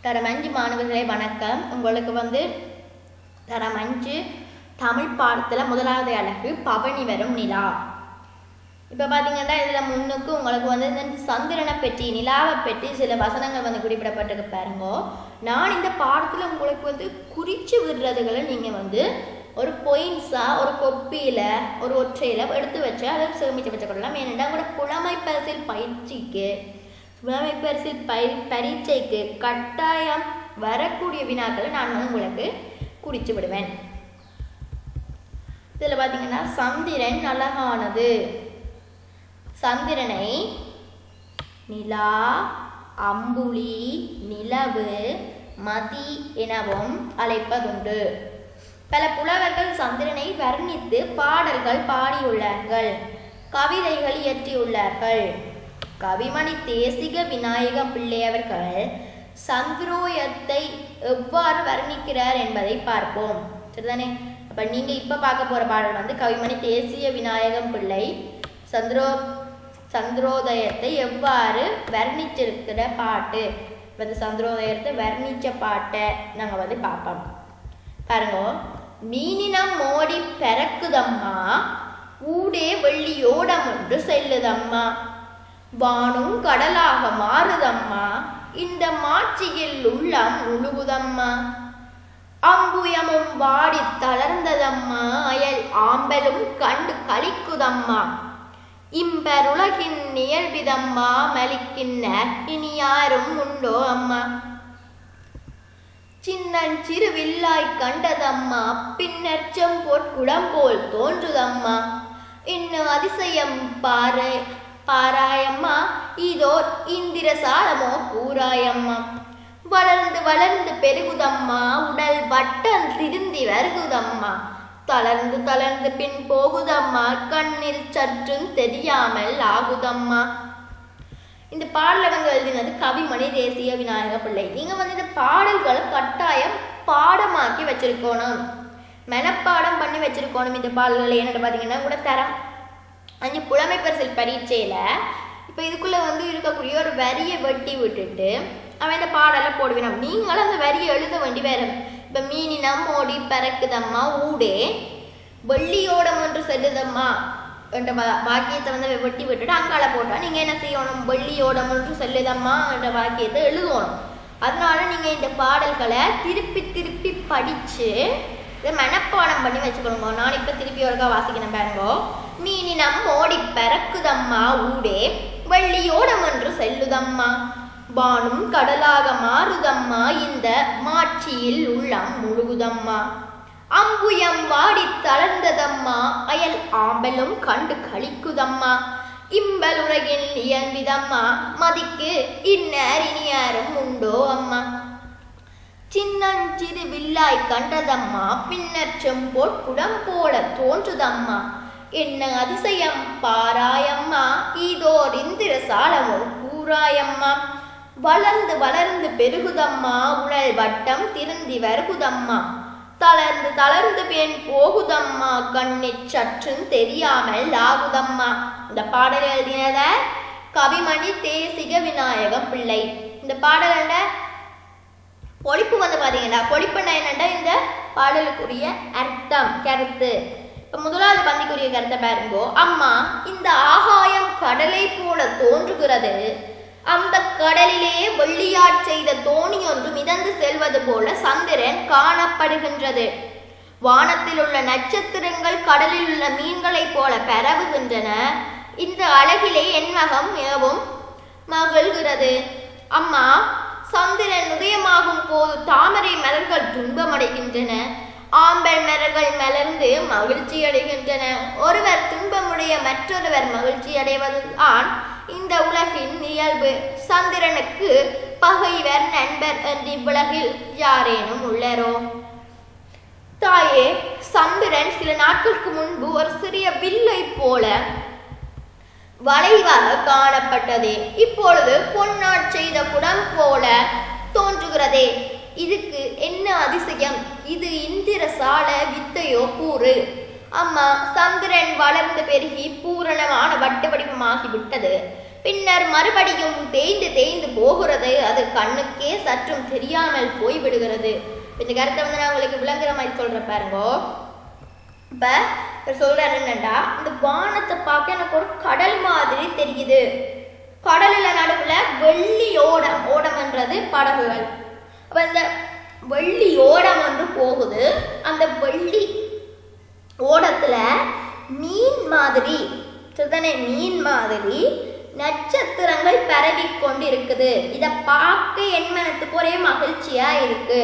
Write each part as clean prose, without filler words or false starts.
தரம் 5 மாணவர்களே வணக்கம். உங்களுக்கு தரம் 5 தமிழ் பாடத்தில் முதலாவது அழகு பவனி வரும் நிலா. இப்போ பார்த்தீங்கன்னா இதில் முன்னுக்கு உங்களுக்கு இந்த சந்திரனை பற்றி நிலாவை பற்றி சில வசனங்கள் குறிப்பிடப்பட்டிருக்கு பாருங்க. நான் இந்த பாடத்தில் உங்களுக்கு குறித்து விடுறதுகளை நீங்கள் ஒரு பொயின்ஸாக ஒரு கொப்பியில் ஒரு ஒற்றையில் எடுத்து வச்சு அதை சேமித்து வச்சுக்கொள்ளலாம். ஏனென்றால் உங்களோட புலமை பரிசில் பரீட்சைக்கு கட்டாயம் வரக்கூடிய வினாக்களை நான் உங்களுக்கு குறித்து விடுவேன். இதில் பார்த்தீங்கன்னா சந்திரன் அழகானது. சந்திரனை நிலா, அம்புலி, நிலவு, மதி எனவும் அழைப்பதுண்டு. பல புலவர்கள் சந்திரனை வர்ணித்து பாடல்கள் பாடியுள்ளார்கள், கவிதைகள் இயற்றியுள்ளார்கள். கவிமணி தேசிக விநாயக பிள்ளை அவர்கள் சந்திரோதயத்தை எவ்வாறு வர்ணிக்கிறார் என்பதை பார்ப்போம். சரிதானே? அப்ப நீங்க இப்ப பார்க்க போற பாடல் கவிமணி தேசிய விநாயகம் பிள்ளை சந்திரோதயத்தை எவ்வாறு வர்ணிச்சிருக்கிற பாட்டு. சந்திரோதயத்தை வர்ணிச்ச பாட்டை நாங்க பார்ப்போம். பாருங்க. மீனினம் மோடி பெறக்குதம்மா, ஊடே வெள்ளியோடம் ஒன்று செல்லுதம்மா, வானும் கடலாக மாறுதம்மா, இந்த மாட்சியில் உள்ளம் முழுகுதம்மா, அம்புயமும் வாடி தளர்ந்ததம்மா, அயல் ஆம்பலும் கண்டு கலிக்குதம்மா, இம்பருலகின் நியல்விதம்மா, மலிக்கின்ன இனி யாரும் உண்டோ அம்மா, சின்னன் சிறுவில்லாய் கண்டதம்மா, பின்னர் செம்பொற்குடம் போல் தோன்றுதம்மா, இன்னும் அதிசயம் பாராயம்மா, இதோ இந்திரசாலமோ கூறாயம்மா, வளர்ந்து வளர்ந்து பெருகுதம்மா, உடல் வட்டம் திருந்தி வருகுதம்மா, தளர்ந்து தளர்ந்து பின் போகுதம்மா, கண்ணில் சற்றும் தெரியாமல் ஆகுதம்மா. இந்த பாடலை எழுதினது கவிமணி தேசிய விநாயக பிள்ளை. நீங்க இந்த பாடல்களை கட்டாயம் பாடமாக்கி வச்சிருக்கணும், மனப்பாடம் பண்ணி வச்சிருக்கணும். இந்த பாடல்களை என்னட்டு பார்த்தீங்கன்னா கூட தரம் 5 புலமை பரிசில் பரீட்சையில இப்போ இதுக்குள்ள இருக்கக்கூடிய ஒரு வரியை வெட்டி விட்டுட்டு அவன் இந்த பாடலை போடுவேன். நீங்களும் அந்த வரியை எழுத வேண்டி வேற. இப்போ மீனினம் மோடி பறக்குதம்மா, ஊடே வெள்ளியோடம் ஒன்று செல்லுதம்மா என்ற வாக்கியத்தை வெட்டி விட்டுட்டு அங்கால போட்டா நீங்க என்ன செய்யணும்? வெள்ளியோடம் ஒன்று செல்லுதம்மா என்ற வாக்கியத்தை எழுதணும். அதனால நீங்க இந்த பாடல்களை திருப்பி திருப்பி படிச்சு இதை மனப்பாடம் பண்ணி வச்சுக்கணுங்க. நான் இப்ப திருப்பி ஒருக்கா வாசிக்கணும் பாருங்க. மீனினம் மோடி பறக்குதம்மா, ஊடே வெள்ளியோடம் ஒன்று செல்லுதம்மா, வானும் கடலாக மாறுதம்மா, இந்த மாட்சியில் உள்ளம் முழுகுதம்மா, அம்புயம் வாடி தளர்ந்ததம்மா, அயல் ஆம்பலும் கண்டு கலிக்குதம்மா, இம்பலுலகில் இயல்விதம்மா, மதிக்கு இன்னர் இனியாரும் உண்டோ அம்மா, சின்னஞ்சிறு வில்லாய் கண்டதம்மா, பின்னர் செம்பொற்குடம் போல தோன்றுதம்மா, என்ன அதிசயம் பாராயம்மா, இதோர் இந்திரசாலமோ கூறாயம்மா, வளர்ந்து வளர்ந்து பெருகுதம்மா, உடல் வட்டம் திருந்தி வருகுதம்மா, தளர்ந்து தளர்ந்து பேன் போகுதம்மா, கண்ணிற் சற்றும் தெரியாமல் ஆகுதம்மா. இந்த பாடல் எழுதினத கவிமணி தேசிக விநாயக பிள்ளை. இந்த பாடல பொழிப்பு பாத்தீங்கன்னா பொழிப்புன்னா என்னண்டா இந்த பாடலுக்குரிய அர்த்தம் கருத்து. இப்ப முதலாவது பந்திக்குரிய கருத்தை பாருங்கோ. அம்மா, இந்த ஆகாயம் கடலை போல தோன்றுகிறது, அந்த கடலிலே வெள்ளியாட் செய்த தோணி ஒன்று மிதந்து செல்வது போல சந்திரன் காணப்படுகின்றது, வானத்தில் உள்ள நட்சத்திரங்கள் கடலில் உள்ள மீன்களை போல பரவுகின்றன, இந்த அழகிலே என் மகம் மிகவும் மகிழ்கிறது. அம்மா, சந்திரன் உதயமாகும் போது தாமரை மலர்கள் துன்பமடைகின்றன, ஆம்பல் மலர்கள் மலர்ந்து மகிழ்ச்சி அடைகின்றன, ஒருவர் துன்பமுடைய மற்றொருவர் மகிழ்ச்சி அடைவதுதான் இந்த உலகின் இயல்பு. சந்திரனுக்கு பகைவர் நண்பர் என்று இவ்வுலகில் யாரேனும் உள்ளரோ? தாயே, சந்திரன் சில நாட்களுக்கு முன்பு ஒரு சிறிய வில்லை போல வளைவாக காணப்பட்டதே, இப்பொழுது பொன்னாட் செய்த குடம் போல தோன்றுகிறதே, இதுக்கு என்ன அதிசயம்? இது இந்திரசால வித்தையோ கூறு. அம்மா, சந்திரன் வளர்ந்து பெருகி பூரணமான வட்ட வடிவமாகிவிட்டது, பின்னர் மறுபடியும் தேய்ந்து தேய்ந்து போகிறது. அது கண்ணுக்கே சற்றும் தெரியாமல் போய்விடுகிறது. இந்த கருத்தை வந்து நான் உங்களுக்கு விளங்குற மாதிரி சொல்றேன் பாருங்க. இப்ப சொல்றாரு என்னண்டா, இந்த வானத்தை பார்க்க எனக்கு ஒரு கடல் மாதிரி தெரியுது. கடலில் நடுவுல வெள்ளி ஓடம், ஓடம்ன்றது படகுகள். அப்ப இந்த வெள்ளி ஓடம் ஒன்று போகுது. அந்த வெள்ளி ஓடத்துல மீன் மாதிரி மீன் மாதிரி நட்சத்திரங்கள் பரவி கொண்டு இருக்குது. இதை பார்க்க என் மனத்துக்கு ஒரே மகிழ்ச்சியா இருக்கு.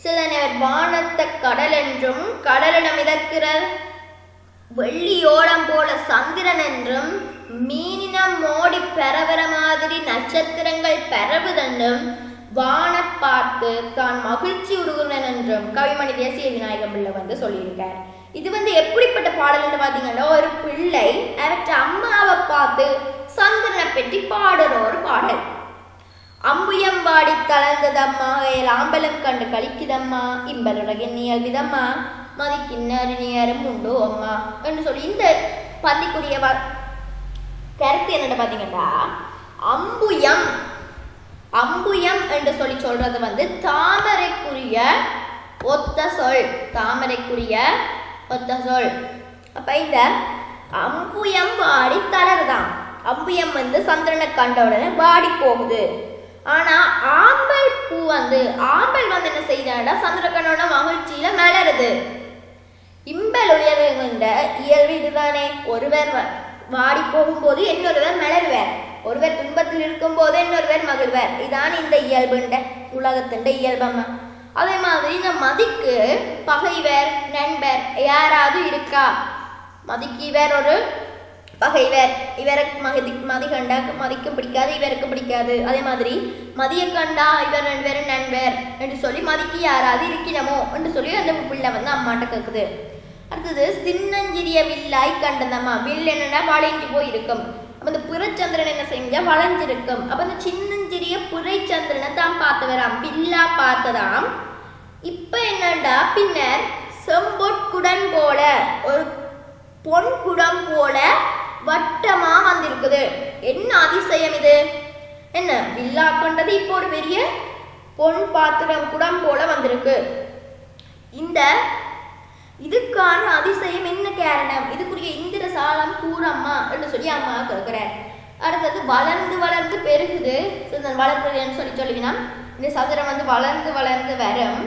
சில நேரம் வானத்தை கடல் என்றும், கடலிடம் மிதக்கிற வெள்ளியோடம் போல சந்திரன் என்றும், மீனினம் மோடி பரவற மாதிரி நட்சத்திரங்கள் பரவுதென்றும், வான பார்த்து தான் மகிழ்ச்சி உருகுனன் என்றும் கவிமணி தேசிய விநாயகம் பிள்ளை வந்து சொல்லியிருக்கார். இது வந்து எப்படிப்பட்ட பாடல்னு பார்த்தீங்கன்னா, ஒரு பிள்ளை அவற்ற அம்மாவை பார்த்து சந்திரனை பற்றி பாடுற ஒரு பாடல். அம்புயம் பாடி தளர்ந்ததம்மா, ஆம்பலம் கண்டு கழிக்குதம்மா, இம்பலுலகின் இயல்பிதம்மா, மதிக்கின்னறிஞரும் உண்டோ அம்மா என்று சொல்லி இந்த பந்திக்குரிய கருத்து என்னன்னு பார்த்தீங்கன்னா, அம்புயம் அம்புயம் என்று சொல்லி சொல்றது வந்து தாமரைக்குரிய ஒத்த சொல். தாமரைக்குரிய ஒத்த சொல். அப்ப இந்த அம்புயம் வாடி தளருதான். அம்புயம் வந்து சந்திரனை கண்ட உடனே வாடி போகுது. ஆனா ஆம்பல் பூ வந்து என்ன செய்யறா, சந்திர கண்ணோட மகிழ்ச்சியில மலருது. இம்பல் உயர்வுகின்ற இயல்பு இதுதானே. ஒருவர் வாடி போகும்போது இன்னொருவர் மலர்வர், ஒருவர் துன்பத்தில் இருக்கும் போது இன்னொருவர் மகிழ்வர். இதான் இந்த இயல்புண்ட உலகத்தின் இயல்பம்மா. அதே மாதிரி இந்த மதிக்கு பகைவர் நண்பர் யாராவது இருக்கா? மதிக்கு இவர் ஒரு பகைவர், இவருக்கு மதி கண்டா மதிக்கு பிடிக்காது, இவருக்கு பிடிக்காது. அதே மாதிரி மதிய கண்டா இவர் ரெண்டு பேரும் நண்பர் என்று சொல்லி மதிக்கு யாராவது இருக்கணுமோ என்று சொல்லி அந்த பிள்ளை வந்து அம்மாட்ட கேட்குது. அடுத்தது சின்னஞ்சிறிய வில்லாய் கண்டதம்மா. வில் என்னன்னா வளைஞ்சு போய் இருக்கும். அப்ப இந்த புறச்சந்திரன் என்ன செஞ்சா வளைஞ்சிருக்கும். அப்ப இந்த சின்னஞ்சிறிய புரைச்சந்திரனை தான் பார்த்து வராம், வில்லா பார்த்ததாம். இப்ப என்னண்டா, பின்னர் செம்பொட்குடன் போல ஒரு பொன் குடம் போல வட்டமா வந்திருக்குது. என்ன அதிசயம் இது! என்ன வில்லா கண்டது இப்போ ஒரு பெரிய பொன் பாத்திரம் குடம் போல வந்திருக்கு. இதுக்கான அதிசயம் என்ன காரணம்? இதுக்குரிய இந்திர சாலம் கூறம்மா என்று சொல்லி அம்மா கேட்கிறார். அடுத்தது வளர்ந்து வளர்ந்து பெருகுது. வளர்க்குதுன்னு சொல்லிவினா இந்த சதுரம் வந்து வளர்ந்து வளர்ந்து வரும்.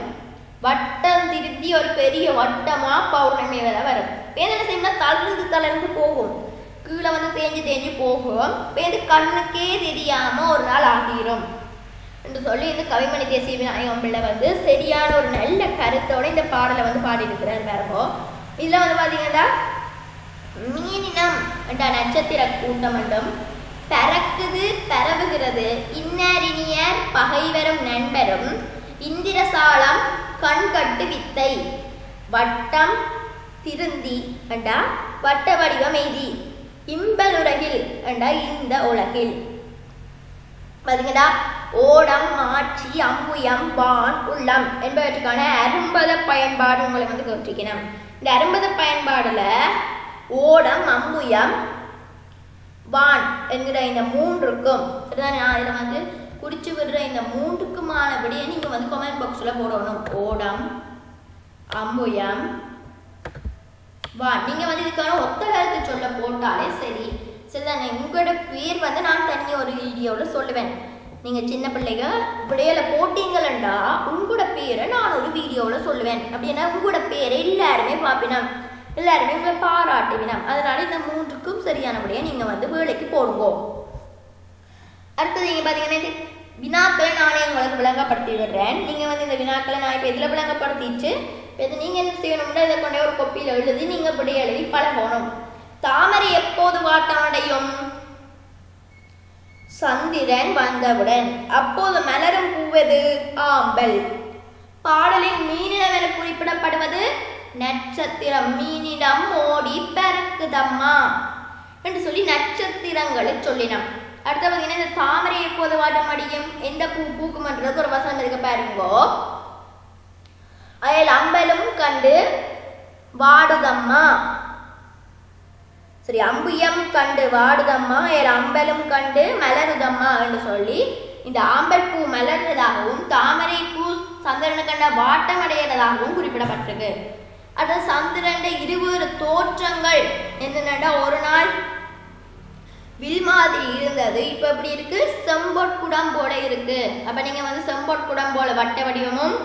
வட்டம் திருத்தி ஒரு பெரிய வட்டமா பௌர்ணமி வேலை வரும். என்ன செய்யணும்னா தளர்ந்து தளர்ந்து போகும், கீழே வந்து தேஞ்சு தேஞ்சு போகும். பேருந்து கண்ணுக்கே தெரியாம ஒரு நாள் ஆகிரும் என்று சொல்லி இந்த கவிமணி தேசிய விநாயகம் பிள்ளை வந்து சரியான ஒரு நல்ல கருத்தோட இந்த பாடலை வந்து பாடியிருக்கிறார். பாருங்கோ, இதுல வந்து பாத்தீங்கன்னா மீனினம் என்ற நட்சத்திர கூட்டம் என்றும் பறக்குது பரவுகிறது, இன்னறிஞர் பகைவரும் நண்பரும், இந்திரசாலம் கண்கட்டு வித்தை, வட்டம் திருந்தி என்றா வட்ட வடிவம் எய்தி, இம்பலுலகில் என்றா இந்த உலகில். பாத்தீங்கன்னா ஓடம் ஆட்சி அம்புயம் வான் உள்ளம் என்பவற்றுக்கான அரும்பத பயன்பாடு உங்களை வந்து கேட்டிருக்கணும். இந்த அரும்பத பயன்பாடுல ஓடம் அம்புயம் வான் என்கிற இந்த மூன்றுக்கும் இதுல வந்து குடிச்சு விடுற இந்த மூன்றுக்குமான விடையை நீங்க வந்து கமெண்ட் பாக்ஸ்ல போடணும். ஓடம் அம்புயம் வான். நீங்க வந்து இதுக்கான ஒத்த கருத்து சொல்ல போட்டாலே சரி. சரிதானே? உங்களோட பேர் வந்து நான் தனி ஒரு வீடியோல சொல்லுவேன். நீங்க சின்ன பிள்ளைங்க விடையில போட்டீங்களா உங்களோட பேரை நான் ஒரு வீடியோல சொல்லுவேன். அப்படின்னா உங்களோட பேரை எல்லாருமே பார்ப்பினோம், எல்லாருமே உங்களை பாராட்டுவினோம். அதனால இந்த மூன்றுக்கும் சரியானபடியா நீங்க வந்து வேலைக்கு போடுங்க. அடுத்தது நீங்க பாத்தீங்கன்னா வினாக்களை நானே உங்களுக்கு விளங்கப்படுத்தி விடுறேன். நீங்க வந்து இந்த வினாக்களை நான் இப்ப இதுல விளங்கப்படுத்திட்டு நீங்க என்ன செய்யணும்னா இதை கொண்டே ஒரு கொப்பியில எழுதி நீங்க விடை எழுதி பழகணும். தாமரை எப்போது வாட்டமடையும்? சந்திரன் வந்தவுடன். அப்போது மலரும் பூவது ஆம்பல். பாடலின் மீனிடம் என குறிப்பிடப்படுவது நட்சத்திரம். மீனிடம் ஓடி பறக்குதம்மா என்று சொல்லி நட்சத்திரங்களை சொல்லினோம். அடுத்த பார்த்தீங்கன்னா இந்த தாமரை எப்போது வாட்டமடையும், எந்த பூ பூக்கும்ன்றது ஒரு வசனம் இருக்க பாருங்கோ. அயல் அம்பலும் கண்டு வாடுதம்மா. சரி, அம்பியம் கண்டு வாடுதம்மா ஏர் அம்பலும் கண்டு மலருதம்மா என்று சொல்லி இந்த ஆம்பல் பூ மலர்ந்ததாகவும் தாமரை பூ சந்திரனை கண்ட வாட்டம் அடைகிறதாகவும் குறிப்பிடப்பட்டிருக்கு. அது சந்திரன் இருவேறு தோற்றங்கள் என்னென்னா, ஒரு நாள் வில் மாதிரி இருந்தது, இப்ப எப்படி இருக்கு, செம்பொற்குடம் போல இருக்கு. அப்ப நீங்க செம்பொற்குடம் போல வட்ட வடிவமும்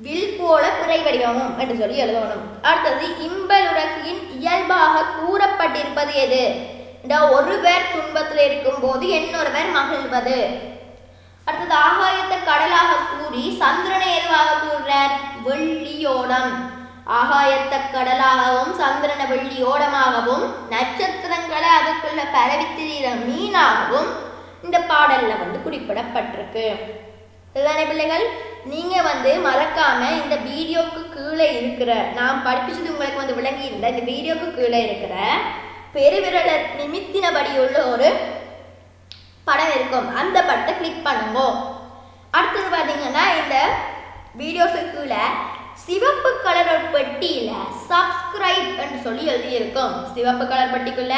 வில் போல பிறை வடிவமும் என்று சொல்லி எழுதணும். அடுத்தது இன்பலுலகின் இயல்பாக கூறப்பட்டிருப்பது எது? ஒருவர் துன்பத்தில் இருக்கும் போது இன்னொருவர் மகிழ்வது. அடுத்தது ஆகாயத்தை கடலாக கூறி சந்திரனை எதுவாக கூறுறார்? வெள்ளியோடம். ஆகாயத்தை கடலாகவும் சந்திரனை வெள்ளியோடமாகவும் நட்சத்திரங்களை அதுக்குள்ள பரவித்திரிகிற மீனாகவும் இந்த பாடல்ல குறிப்பிடப்பட்டிருக்கு. இதுதானே பிள்ளைகள், நீங்க மறக்காம இந்த வீடியோக்கு கீழே இருக்கிற, நான் படிப்பிச்சது உங்களுக்கு விளங்கி இருந்தா இந்த வீடியோக்கு கீழே இருக்கிற பெருவிரலை நிமித்தினபடி உள்ள ஒரு படம் இருக்கும், அந்த படத்தை கிளிக் பண்ணுங்க. அடுத்தது பாத்தீங்கன்னா இந்த வீடியோஸுக்கு கீழே சிவப்பு கலர் பெட்டியில சப்ஸ்கிரைப் என்று சொல்லி எழுதியிருக்கும். சிவப்பு கலர் பெட்டிக்குள்ள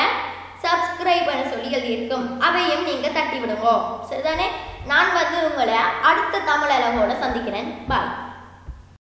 சப்ஸ்கிரைப் சொல்லி எழுதியிருக்கும், அதையும் நீங்க தட்டி விடுங்க. சரிதானே? நான் உங்களை அடுத்த தமிழ் அழகோட சந்திக்கிறேன். பாய்.